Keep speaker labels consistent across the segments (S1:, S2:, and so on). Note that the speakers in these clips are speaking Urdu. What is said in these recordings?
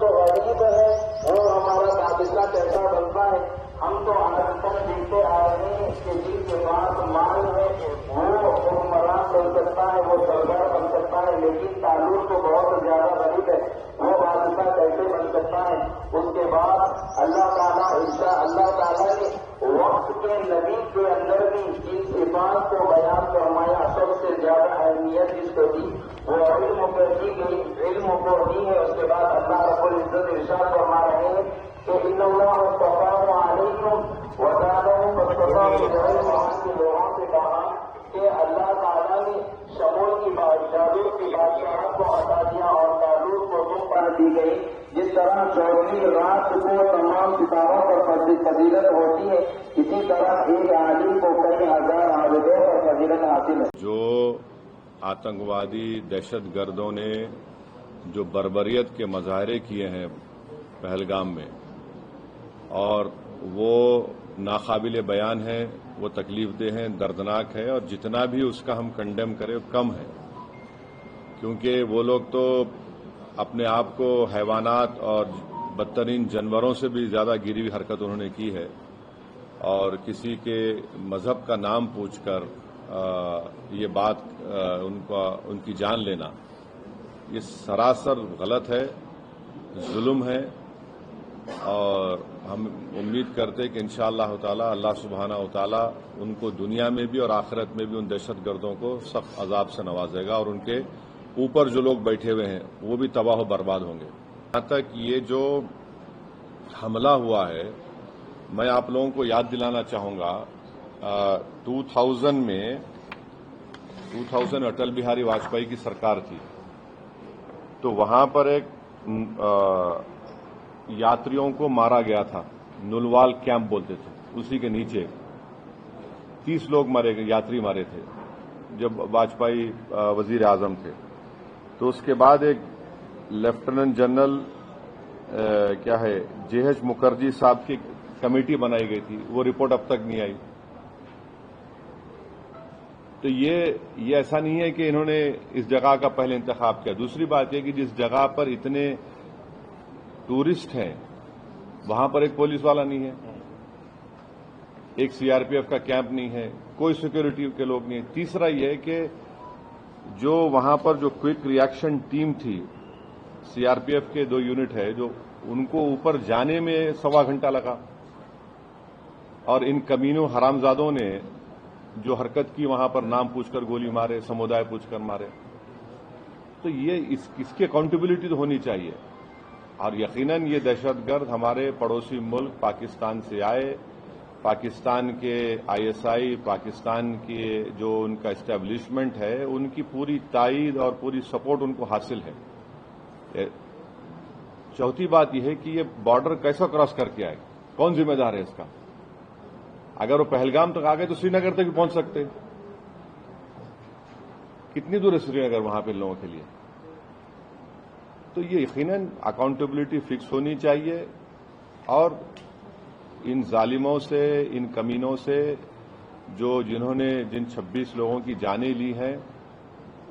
S1: تو غریب ہے وہ ہمارا حادثہ کیسا بنتا ہے. ہم تو آج تک دیکھتے آ رہے ہیں کہ جن کے پاس مال ہے وہ حکمران بن سکتا ہے، وہ سردار بن سکتا ہے، لیکن تعلق تو بہت زیادہ غریب ہے، وہ حادثہ کیسے بن سکتا ہے. اس کے بعد اللہ تعالیٰ نے وقت کے نبی کے اندر بھی ان صفات کو بیان فرمایا. سب سے زیادہ اہمیت جس کو دی وہ علم کو دی گئی، علم کو دی ہے. اس کے بعد اللہ رب العزت ارشاد فرما رہے ہیں کہ ان اللہ اصطفاہ علیکم وزادہ فاستطاعوا العلم. وہاں کے لوگوں سے کہا کہ اللہ تعالیٰ نے شمول کی جالوت کی بادشاہت کو عطا دیا اور جالوت کو تم پر دی گئی. جس طرح 24 رات کو تمام ستاروں پر فضیلت ہوتی ہے، اسی طرح ایک عالم کو کئی ہزار عابدوں پر فضیلت حاصل ہے.
S2: جو آتنکوادی دہشت گردوں نے جو بربریت کے مظاہرے کیے ہیں پہلگام میں، اور وہ ناقابل بیان ہے، وہ تکلیف دہ ہیں، دردناک ہے، اور جتنا بھی اس کا ہم کنڈیم کریں کم ہے. کیونکہ وہ لوگ تو اپنے آپ کو حیوانات اور بدترین جانوروں سے بھی زیادہ گری ہوئی حرکت انہوں نے کی ہے. اور کسی کے مذہب کا نام پوچھ کر یہ بات ان کی جان لینا، یہ سراسر غلط ہے، ظلم ہے. اور ہم امید کرتے کہ انشاءاللہ تعالی اللہ سبحانہ و تعالی ان کو دنیا میں بھی اور آخرت میں بھی ان دہشت گردوں کو سخت عذاب سے نوازے گا، اور ان کے اوپر جو لوگ بیٹھے ہوئے ہیں وہ بھی تباہ و برباد ہوں گے. یہاں تک یہ جو حملہ ہوا ہے، میں آپ لوگوں کو یاد دلانا چاہوں گا 2000 میں اٹل بہاری واجپئی کی سرکار تھی، تو وہاں پر ایک یاتریوں کو مارا گیا تھا، نلوال کیمپ بولتے تھے. اسی کے نیچے 30 لوگ مارے گئے، یاتری مارے تھے جب واجپئی وزیر اعظم تھے. تو اس کے بعد ایک lieutenant general J H Mukherjee صاحب کی کمیٹی بنائی گئی تھی، وہ رپورٹ اب تک نہیں آئی. تو یہ ایسا نہیں ہے کہ انہوں نے اس جگہ کا پہلے انتخاب کیا. دوسری بات یہ کہ جس جگہ پر اتنے ٹورسٹ ہیں وہاں پر ایک پولیس والا نہیں ہے، ایک سی آر پی ایف کا کیمپ نہیں ہے، کوئی سیکورٹی کے لوگ نہیں ہیں. تیسرا یہ کہ جو وہاں پر جو کوئک ری ایکشن ٹیم تھی، سی آر پی ایف کے 2 یونٹ ہے، جو ان کو اوپر جانے میں 1.25 گھنٹہ لگا، اور ان کمینوں حرامزادوں نے جو حرکت کی وہاں پر نام پوچھ کر گولی مارے، سمودائے پوچھ کر مارے. تو یہ اس کی اکاؤنٹیبلٹی تو ہونی چاہیے. اور یقیناً یہ دہشت گرد ہمارے پڑوسی ملک پاکستان سے آئے، پاکستان کے آئی ایس آئی، پاکستان کے جو ان کا اسٹیبلشمنٹ ہے، ان کی پوری تائید اور پوری سپورٹ ان کو حاصل ہے. چوتھی بات یہ ہے کہ یہ بارڈر کیسا کراس کر کے آئے، کون ذمہ دار ہے اس کا؟ اگر وہ پہلگام تک آ گئے تو سری نگر تک بھی پہنچ سکتے. کتنی دور ہے سری نگر وہاں پہ لوگوں کے لیے؟ تو یہ یقیناً اکاؤنٹیبلٹی فکس ہونی چاہیے، اور ان ظالموں سے، ان کمینوں سے جن 26 لوگوں کی جانیں لی ہیں،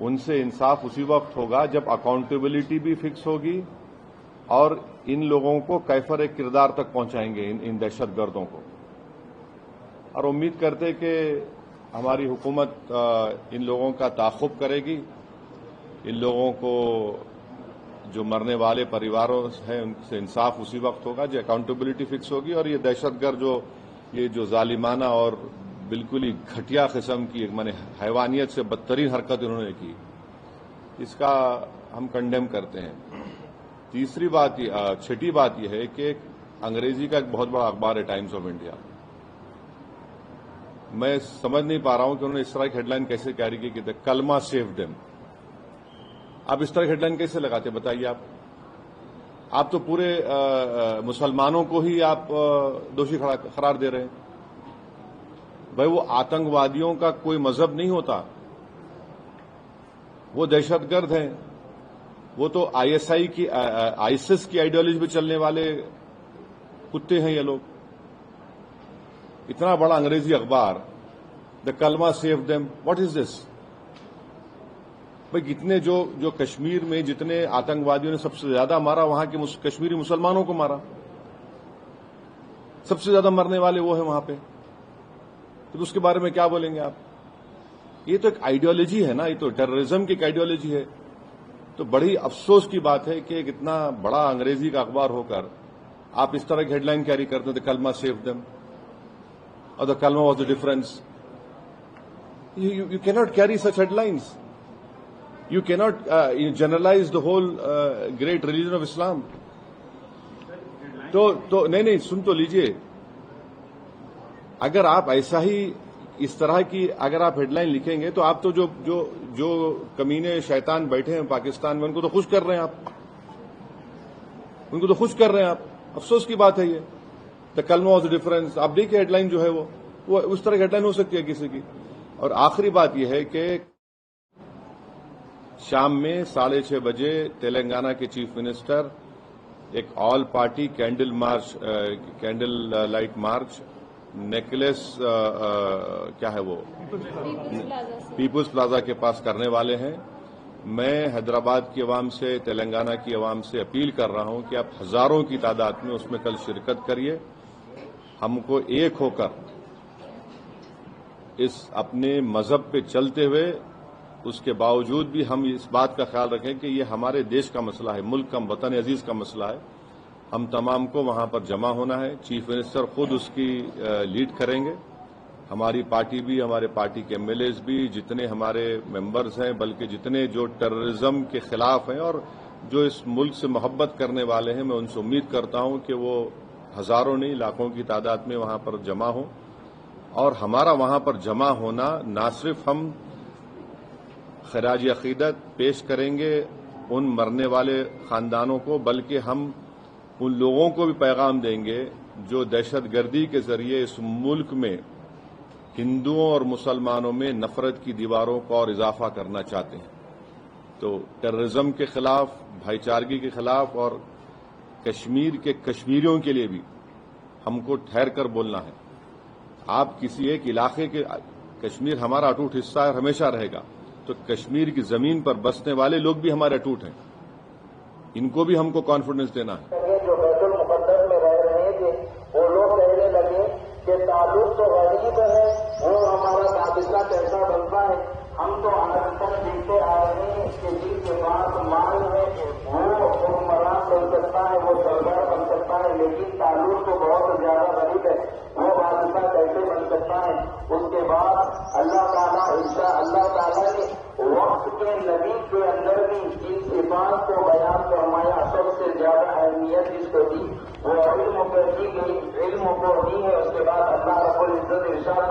S2: ان سے انصاف اسی وقت ہوگا جب اکاؤنٹیبلٹی بھی فکس ہوگی، اور ان لوگوں کو کیفر کردار تک پہنچائیں گے، ان دہشت گردوں کو. اور امید کرتے کہ ہماری حکومت ان لوگوں کا تعاقب کرے گی. ان لوگوں کو جو مرنے والے پریواروں ہیں ان سے انصاف اسی وقت ہوگا جب اکاؤنٹیبلٹی فکس ہوگی. اور یہ دہشت گرد یہ جو ظالمانہ اور بالکل ہی گھٹیا قسم کی حیوانیت سے بدترین حرکت انہوں نے کی، اس کا ہم کنڈیم کرتے ہیں. چھٹی بات یہ ہے کہ انگریزی کا ایک بہت بڑا اخبار ہے ٹائمز آف انڈیا. میں سمجھ نہیں پا رہا ہوں کہ انہوں نے اس طرح کی ہیڈ لائن کیسے کیری کی کہ کلمہ سیو دیم. آپ اس طرح کی ہیڈ لائن کیسے لگاتے بتائیے؟ آپ تو پورے مسلمانوں کو ہی آپ دوشی قرار دے رہے ہیں. بھائی وہ آتنکوادیوں کا کوئی مذہب نہیں ہوتا، وہ دہشت گرد ہیں. وہ تو آئی ایس آئی کی آئیسس کی آئیڈیالوجی پہ چلنے والے کتے ہیں یہ لوگ. اتنا بڑا انگریزی اخبار، دا کلمہ سیو دیم، واٹ از دس؟ بھائی کتنے جو کشمیر میں جتنے آتنکوادیوں نے سب سے زیادہ مارا وہاں کے کشمیری مسلمانوں کو مارا، سب سے زیادہ مرنے والے وہ ہیں وہاں پہ، تو اس کے بارے میں کیا بولیں گے آپ؟ یہ تو ایک آئیڈیالوجی ہے نا، یہ تو ٹیررزم کی ایک آئیڈیالوجی ہے. تو بڑی افسوس کی بات ہے کہ ایک اتنا بڑا انگریزی کا اخبار ہو کر آپ اس طرح کی ہیڈ لائن کیری کرتے ہیں، دا کلمہ سیو دم اور دا کلمہ was the difference. You cannot carry such headlines. You cannot generalize the whole great religion of Islam. تو نہیں سن تو لیجئے، اگر آپ ایسا ہی اس طرح کی اگر آپ ہیڈ لائن لکھیں گے تو آپ تو جو کمینے شیطان بیٹھے ہیں پاکستان میں ان کو تو خوش کر رہے ہیں آپ، ان کو تو خوش کر رہے ہیں آپ. افسوس کی بات ہے یہ. دا کلمہ واز دا ڈفرنس، آپ دیکھیں ہیڈ لائن جو ہے وہ اس طرح کی ہیڈ لائن ہو سکتی ہے کسی کی. اور آخری بات یہ ہے کہ شام میں 6:30 بجے تلنگانہ کے چیف منسٹر ایک all party candle light march نیکلس کیا ہے وہ پیپلز پلازا کے پاس کرنے والے ہیں. میں حیدرآباد کی عوام سے، تلنگانہ کی عوام سے اپیل کر رہا ہوں کہ آپ ہزاروں کی تعداد میں اس میں کل شرکت کریے. ہم کو ایک ہو کر اس اپنے مذہب پہ چلتے ہوئے اس کے باوجود بھی ہم اس بات کا خیال رکھیں کہ یہ ہمارے دیش کا مسئلہ ہے، ملک کا، وطن عزیز کا مسئلہ ہے. ہم تمام کو وہاں پر جمع ہونا ہے. چیف منسٹر خود اس کی لیڈ کریں گے. ہماری پارٹی بھی، ہمارے پارٹی کے ایم ایل ایز بھی، جتنے ہمارے ممبرز ہیں، بلکہ جتنے جو ٹیررزم کے خلاف ہیں اور جو اس ملک سے محبت کرنے والے ہیں، میں ان سے امید کرتا ہوں کہ وہ ہزاروں نہیں لاکھوں کی تعداد میں وہاں پر جمع ہوں. اور ہمارا وہاں پر جمع ہونا نہ صرف ہم خراج عقیدت پیش کریں گے ان مرنے والے خاندانوں کو، بلکہ ہم ان لوگوں کو بھی پیغام دیں گے جو دہشت گردی کے ذریعے اس ملک میں ہندوؤں اور مسلمانوں میں نفرت کی دیواروں کو اور اضافہ کرنا چاہتے ہیں. تو ٹیررزم کے خلاف، بھائی چارگی کے خلاف اور کشمیر کے کشمیریوں کے لیے بھی ہم کو ٹھہر کر بولنا ہے. آپ کسی ایک علاقے کے، کشمیر ہمارا اٹوٹ حصہ ہے اور ہمیشہ رہے گا، تو کشمیر کی زمین پر بسنے والے لوگ بھی ہمارے اٹوٹ ہیں، ان کو بھی ہم کو کانفیڈنس دینا ہے.
S1: جو بیت المقدس میں رہ رہے تھے وہ لوگ کہنے لگے کہ تعلق تو غریب ہے، وہ ہمارا قابلہ کیسا بنتا ہے. ہم تو آج تک دیکھتے آ رہے ہیں کہ جن کے پاس مال ہے وہ حکمران بن سکتا ہے، وہ سردار بن سکتا ہے، لیکن تعلق تو بہت زیادہ غریب ہے، وہ بادشاہ کیسے بن سکتا ہے. اس کے بعد اللہ تعالیٰ نے وقت کے نبی کے اندر بھی ان صفات کو بیان فرمایا. سب سے زیادہ اہمیت جس کو دی وہ علم کو دی گئی، علم کو دی ہے. اس کے بعد اللہ رب العزت ارشاد